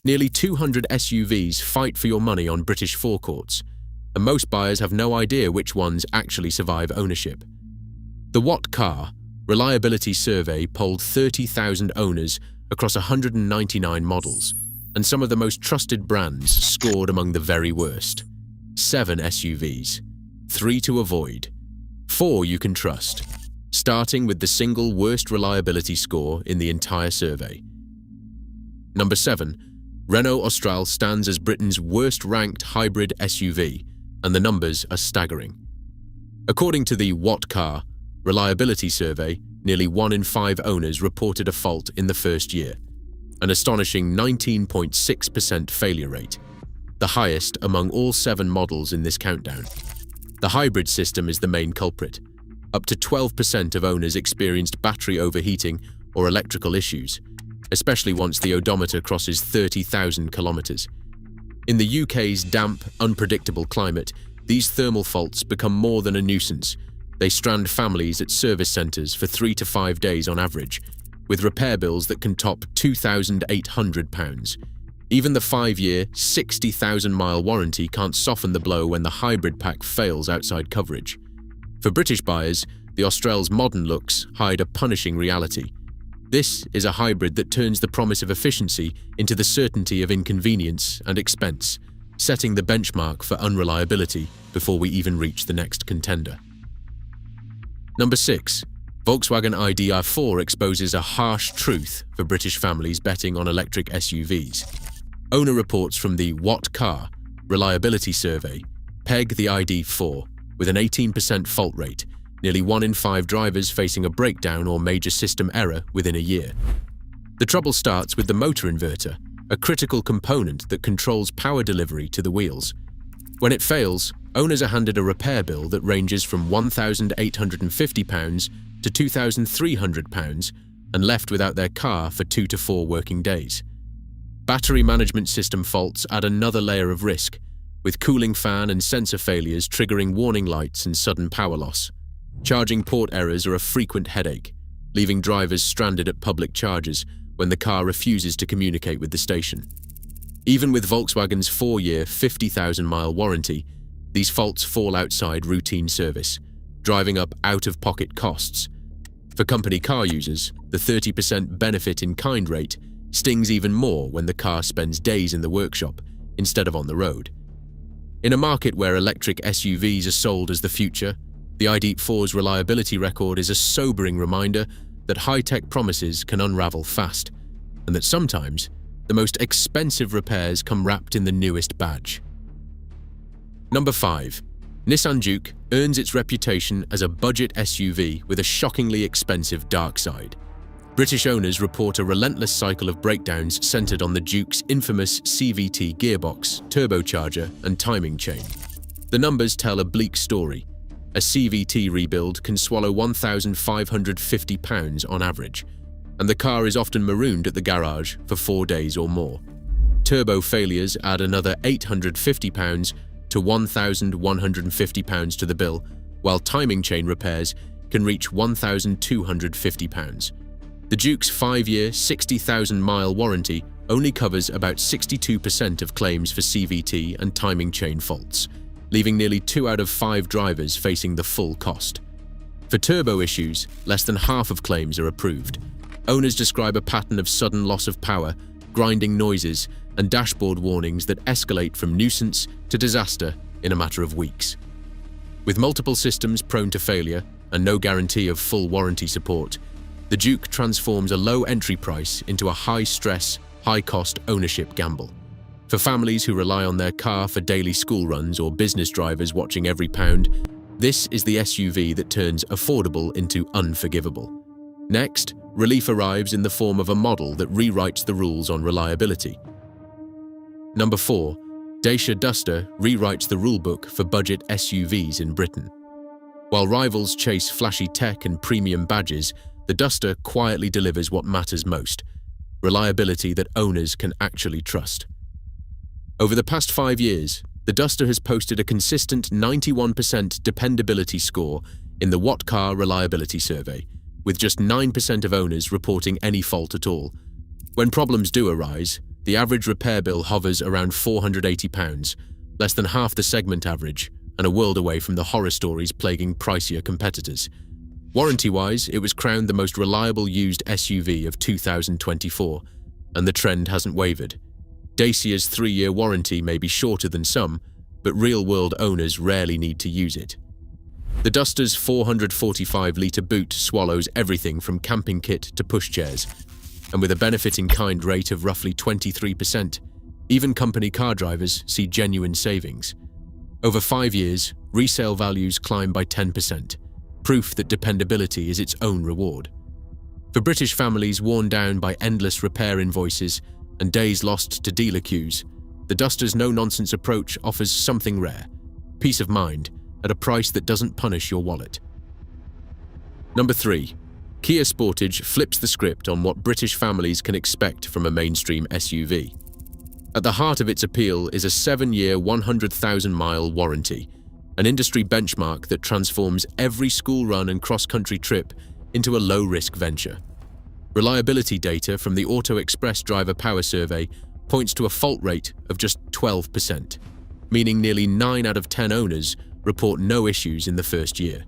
Nearly 200 SUVs fight for your money on British forecourts, and most buyers have no idea which ones actually survive ownership. The What Car? Reliability Survey polled 30,000 owners across 199 models, and some of the most trusted brands scored among the very worst. 7 SUVs, 3 to avoid, 4 you can trust, starting with the single worst reliability score in the entire survey. Number 7. Renault Austral stands as Britain's worst-ranked hybrid SUV, and the numbers are staggering. According to the What Car? Reliability Survey, nearly 1 in 5 owners reported a fault in the first year, an astonishing 19.6% failure rate, the highest among all 7 models in this countdown. The hybrid system is the main culprit. Up to 12% of owners experienced battery overheating or electrical issues, especially once the odometer crosses 30,000 kilometers. In the UK's damp, unpredictable climate, these thermal faults become more than a nuisance. They strand families at service centres for 3 to 5 days on average, with repair bills that can top £2,800. Even the 5-year, 60,000-mile warranty can't soften the blow when the hybrid pack fails outside coverage. For British buyers, the Austral's modern looks hide a punishing reality. This is a hybrid that turns the promise of efficiency into the certainty of inconvenience and expense, setting the benchmark for unreliability before we even reach the next contender. Number 6. Volkswagen ID.4 exposes a harsh truth for British families betting on electric SUVs. Owner reports from the What Car? Reliability Survey peg the ID.4 with an 18% fault rate, nearly 1 in 5 drivers facing a breakdown or major system error within a year. The trouble starts with the motor inverter, a critical component that controls power delivery to the wheels. When it fails, owners are handed a repair bill that ranges from £1,850 to £2,300 and left without their car for 2 to 4 working days. Battery management system faults add another layer of risk, with cooling fan and sensor failures triggering warning lights and sudden power loss. Charging port errors are a frequent headache, leaving drivers stranded at public chargers when the car refuses to communicate with the station. Even with Volkswagen's 4-year, 50,000-mile warranty, these faults fall outside routine service, driving up out-of-pocket costs. For company car users, the 30% benefit-in-kind rate stings even more when the car spends days in the workshop instead of on the road. In a market where electric SUVs are sold as the future, the ID.4's reliability record is a sobering reminder that high-tech promises can unravel fast, and that sometimes the most expensive repairs come wrapped in the newest badge. Number 5. Nissan Juke earns its reputation as a budget SUV with a shockingly expensive dark side. British owners report a relentless cycle of breakdowns centered on the Juke's infamous CVT gearbox, turbocharger, and timing chain. The numbers tell a bleak story. A CVT rebuild can swallow £1,550 on average, and the car is often marooned at the garage for 4 days or more. Turbo failures add another £850 to £1,150 to the bill, while timing chain repairs can reach £1,250. The Duke's 5-year, 60,000-mile warranty only covers about 62% of claims for CVT and timing chain faults, leaving nearly 2 out of 5 drivers facing the full cost. For turbo issues, less than half of claims are approved. Owners describe a pattern of sudden loss of power, grinding noises, and dashboard warnings that escalate from nuisance to disaster in a matter of weeks. With multiple systems prone to failure and no guarantee of full warranty support, the Juke transforms a low entry price into a high-stress, high-cost ownership gamble. For families who rely on their car for daily school runs or business drivers watching every pound, this is the SUV that turns affordable into unforgivable. Next, relief arrives in the form of a model that rewrites the rules on reliability. Number 4. Dacia Duster rewrites the rulebook for budget SUVs in Britain. While rivals chase flashy tech and premium badges, the Duster quietly delivers what matters most: reliability that owners can actually trust. Over the past 5 years, the Duster has posted a consistent 91% dependability score in the What Car? Reliability Survey, with just 9% of owners reporting any fault at all. When problems do arise, the average repair bill hovers around £480, less than half the segment average, and a world away from the horror stories plaguing pricier competitors. Warranty-wise, it was crowned the most reliable used SUV of 2024, and the trend hasn't wavered. Dacia's 3-year warranty may be shorter than some, but real-world owners rarely need to use it. The Duster's 445-litre boot swallows everything from camping kit to pushchairs, and with a benefit-in-kind rate of roughly 23%, even company car drivers see genuine savings. Over 5 years, resale values climb by 10%, proof that dependability is its own reward. For British families worn down by endless repair invoices and days lost to dealer queues, the Duster's no-nonsense approach offers something rare: peace of mind at a price that doesn't punish your wallet. Number 3. Kia Sportage flips the script on what British families can expect from a mainstream SUV. At the heart of its appeal is a 7-year, 100,000-mile warranty, an industry benchmark that transforms every school run and cross-country trip into a low-risk venture. Reliability data from the Auto Express Driver Power Survey points to a fault rate of just 12%, meaning nearly 9 out of 10 owners report no issues in the first year.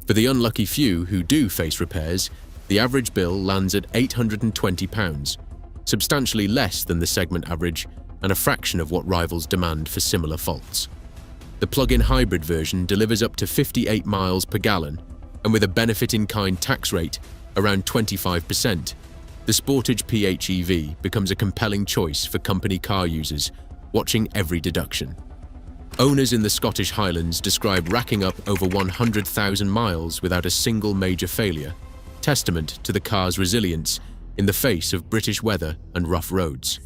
For the unlucky few who do face repairs, the average bill lands at £820, substantially less than the segment average and a fraction of what rivals demand for similar faults. The plug-in hybrid version delivers up to 58 miles per gallon, and with a benefit-in-kind tax rate around 25%, the Sportage PHEV becomes a compelling choice for company car users watching every deduction. Owners in the Scottish Highlands describe racking up over 100,000 miles without a single major failure, testament to the car's resilience in the face of British weather and rough roads.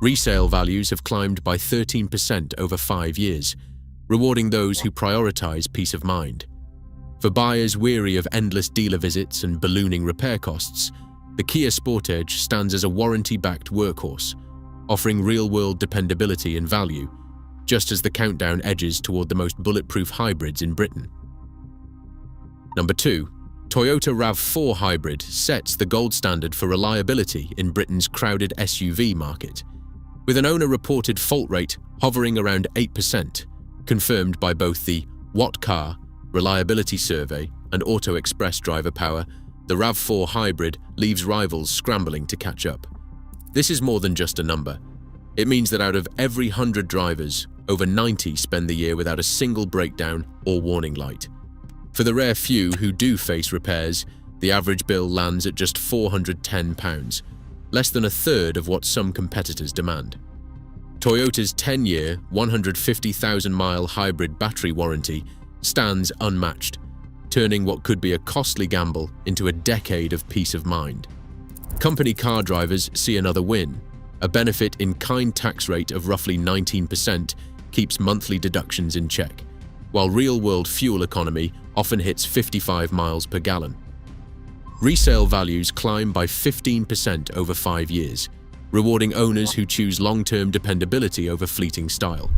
Resale values have climbed by 13% over 5 years, rewarding those who prioritise peace of mind. For buyers weary of endless dealer visits and ballooning repair costs, the Kia Sportage stands as a warranty-backed workhorse, offering real-world dependability and value, just as the countdown edges toward the most bulletproof hybrids in Britain. Number 2. Toyota RAV4 Hybrid sets the gold standard for reliability in Britain's crowded SUV market, with an owner-reported fault rate hovering around 8%, confirmed by both the What Car Reliability Survey and Auto Express Driver Power. The RAV4 Hybrid leaves rivals scrambling to catch up. This is more than just a number. It means that out of every 100 drivers, over 90 spend the year without a single breakdown or warning light. For the rare few who do face repairs, the average bill lands at just £410, less than a third of what some competitors demand. Toyota's 10-year, 150,000-mile hybrid battery warranty stands unmatched, turning what could be a costly gamble into a decade of peace of mind. Company car drivers see another win. A benefit-in-kind tax rate of roughly 19% keeps monthly deductions in check, while real-world fuel economy often hits 55 miles per gallon. Resale values climb by 15% over 5 years, rewarding owners who choose long-term dependability over fleeting style.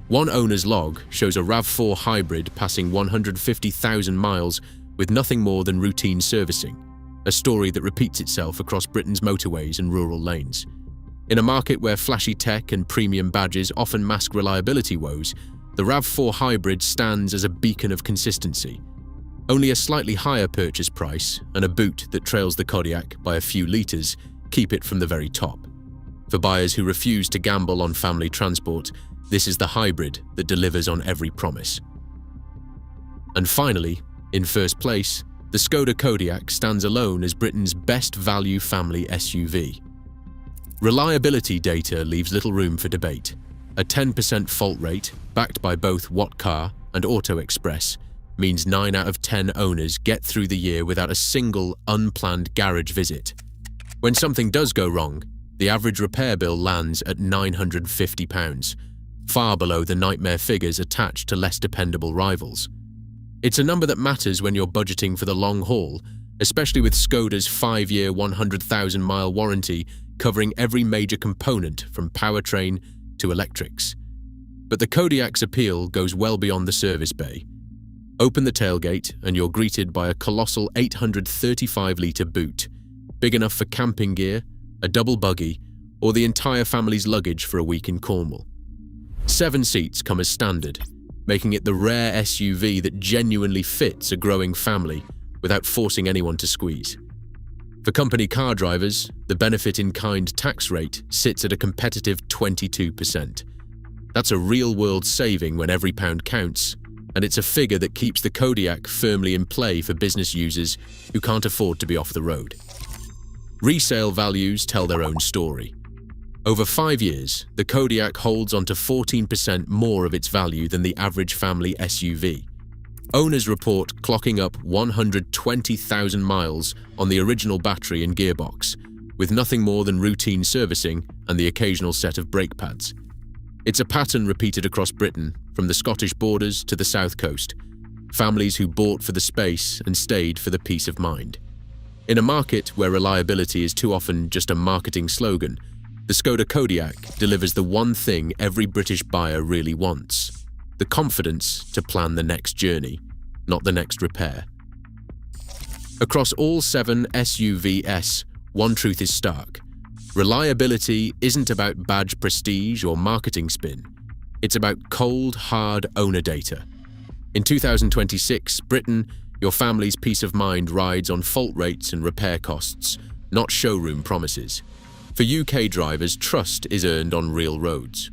One owner's log shows a RAV4 hybrid passing 150,000 miles with nothing more than routine servicing, a story that repeats itself across Britain's motorways and rural lanes. In a market where flashy tech and premium badges often mask reliability woes, the RAV4 Hybrid stands as a beacon of consistency. Only a slightly higher purchase price and a boot that trails the Kodiaq by a few litres keep it from the very top. For buyers who refuse to gamble on family transport, this is the hybrid that delivers on every promise. And finally, in first place, the Skoda Kodiaq stands alone as Britain's best value family SUV. Reliability data leaves little room for debate. A 10% fault rate, backed by both What Car and Auto Express, means 9 out of 10 owners get through the year without a single unplanned garage visit. When something does go wrong, the average repair bill lands at £950, far below the nightmare figures attached to less dependable rivals. It's a number that matters when you're budgeting for the long haul, especially with Skoda's 5-year, 100,000-mile warranty covering every major component from powertrain to electrics. But the Kodiaq's appeal goes well beyond the service bay. Open the tailgate and you're greeted by a colossal 835-litre boot, big enough for camping gear, a double buggy, or the entire family's luggage for a week in Cornwall. 7 seats come as standard, making it the rare SUV that genuinely fits a growing family without forcing anyone to squeeze. For company car drivers, the benefit-in-kind tax rate sits at a competitive 22%. That's a real-world saving when every pound counts, and it's a figure that keeps the Kodiaq firmly in play for business users who can't afford to be off the road. Resale values tell their own story. Over 5 years, the Kodiaq holds onto 14% more of its value than the average family SUV. Owners report clocking up 120,000 miles on the original battery and gearbox, with nothing more than routine servicing and the occasional set of brake pads. It's a pattern repeated across Britain, from the Scottish borders to the south coast. Families who bought for the space and stayed for the peace of mind. In a market where reliability is too often just a marketing slogan, the Skoda Kodiaq delivers the one thing every British buyer really wants: the confidence to plan the next journey, not the next repair. Across all 7 SUVs, one truth is stark. Reliability isn't about badge prestige or marketing spin. It's about cold, hard owner data. In 2026, Britain, your family's peace of mind rides on fault rates and repair costs, not showroom promises. For UK drivers, trust is earned on real roads.